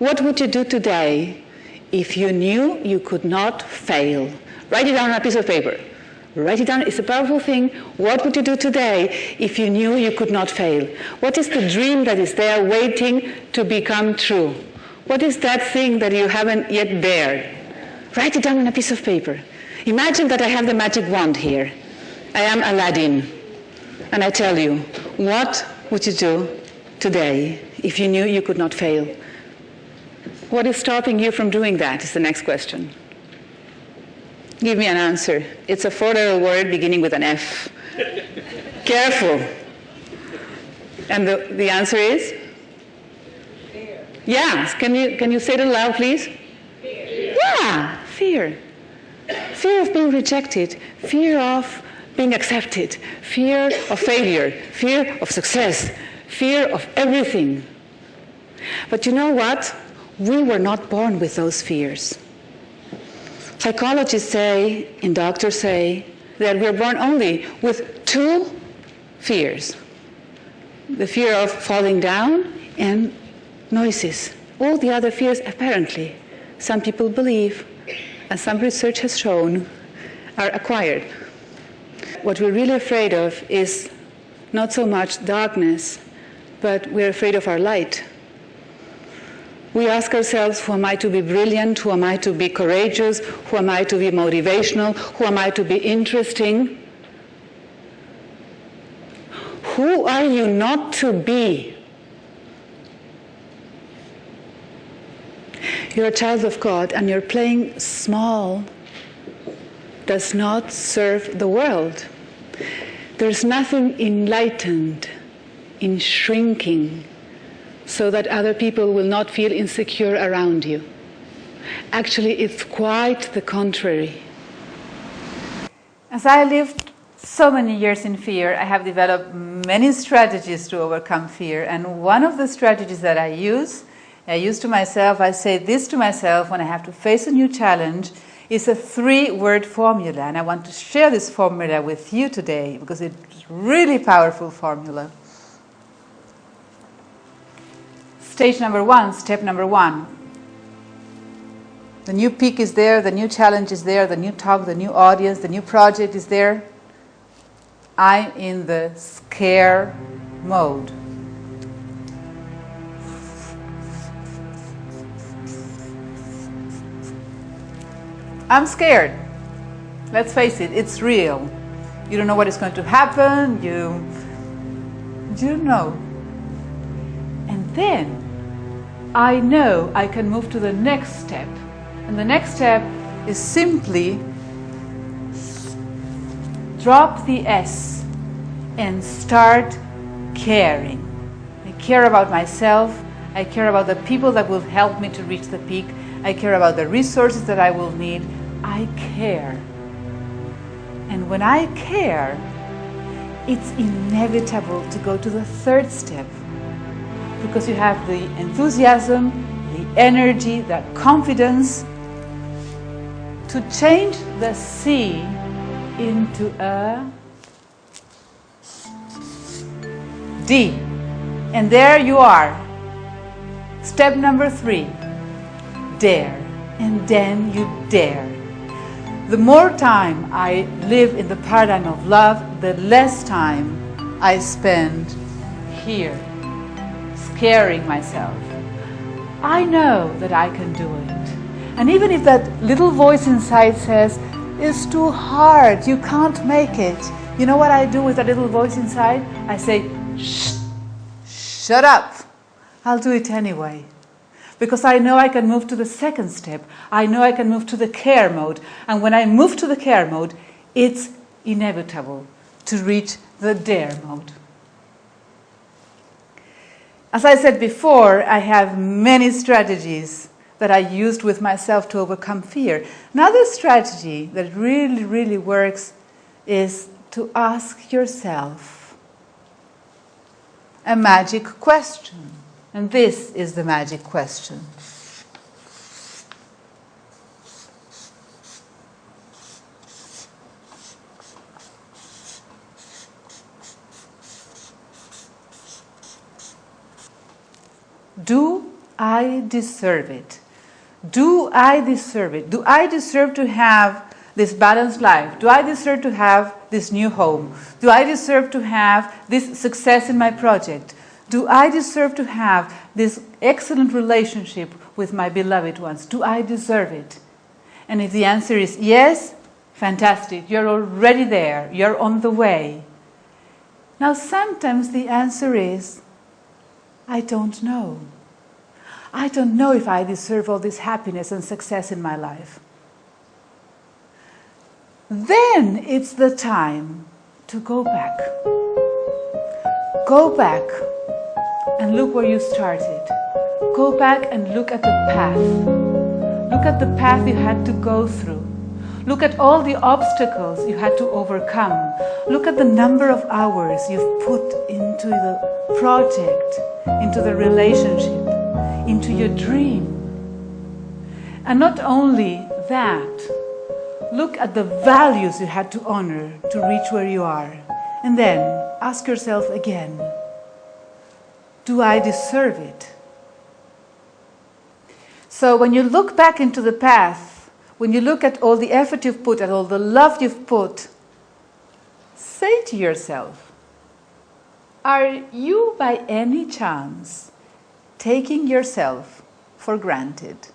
What would you do today if you knew you could not fail? Write it down on a piece of paper. Write it down. It's a powerful thing. What would you do today if you knew you could not fail? What is the dream that is there waiting to become true? What is that thing that you haven't yet dared? Write it down on a piece of paper. Imagine that I have the magic wand here. I am Aladdin. And I tell you, what would you do today if you knew you could not fail? What is stopping you from doing that is the next question. Give me an answer. It's a four-letter word beginning with an F. Careful. And the answer is? Fear. Yeah. Can you say it aloud, please? Fear. Yeah, fear. Fear of being rejected. Fear of being accepted. Fear of failure. Fear of success. Fear of everything. But you know what? We were not born with those fears. Psychologists say, and doctors say, that we're born only with two fears. The fear of falling down and noises. All the other fears, apparently, some people believe, and some research has shown, are acquired. What we're really afraid of is not so much darkness, but we're afraid of our light. We ask ourselves, who am I to be brilliant? Who am I to be courageous? Who am I to be motivational? Who am I to be interesting? Who are you not to be? You're a child of God, and your playing small does not serve the world. There's nothing enlightened in shrinking so that other people will not feel insecure around you. Actually, it's quite the contrary. As I lived so many years in fear, I have developed many strategies to overcome fear. And one of the strategies that I use to myself, I say this to myself when I have to face a new challenge, is a 3-word formula. And I want to share this formula with you today because it's a really powerful formula. Stage number 1, step number 1. The new peak is there, the new challenge is there, the new talk, the new audience, the new project is there. I'm in the scare mode. I'm scared. Let's face it, it's real. You don't know what is going to happen, you don't know. And then I know I can move to the next step. And the next step is simply drop the S and start caring. I care about myself. I care about the people that will help me to reach the peak. I care about the resources that I will need. I care. And when I care, it's inevitable to go to the third step. Because you have the enthusiasm, the energy, the confidence to change the C into a D. And there you are. Step number 3, dare. And then you dare. The more time I live in the paradigm of love, the less time I spend here, scaring myself. I know that I can do it. And even if that little voice inside says, it's too hard, you can't make it. You know what I do with that little voice inside? I say, shh, shut up. I'll do it anyway. Because I know I can move to the second step. I know I can move to the care mode. And when I move to the care mode, it's inevitable to reach the dare mode. As I said before, I have many strategies that I used with myself to overcome fear. Another strategy that really, really works is to ask yourself a magic question. And this is the magic question. Do I deserve it? Do I deserve it? Do I deserve to have this balanced life? Do I deserve to have this new home? Do I deserve to have this success in my project? Do I deserve to have this excellent relationship with my beloved ones? Do I deserve it? And if the answer is yes, fantastic, you're already there, you're on the way. Now sometimes the answer is, I don't know. I don't know if I deserve all this happiness and success in my life. Then it's the time to go back. Go back and look where you started. Go back and look at the path. Look at the path you had to go through. Look at all the obstacles you had to overcome. Look at the number of hours you've put into the project, into the relationship, into your dream. And not only that, look at the values you had to honor to reach where you are. And then ask yourself again, do I deserve it? So when you look back into the past, when you look at all the effort you've put, at all the love you've put, say to yourself, are you by any chance taking yourself for granted?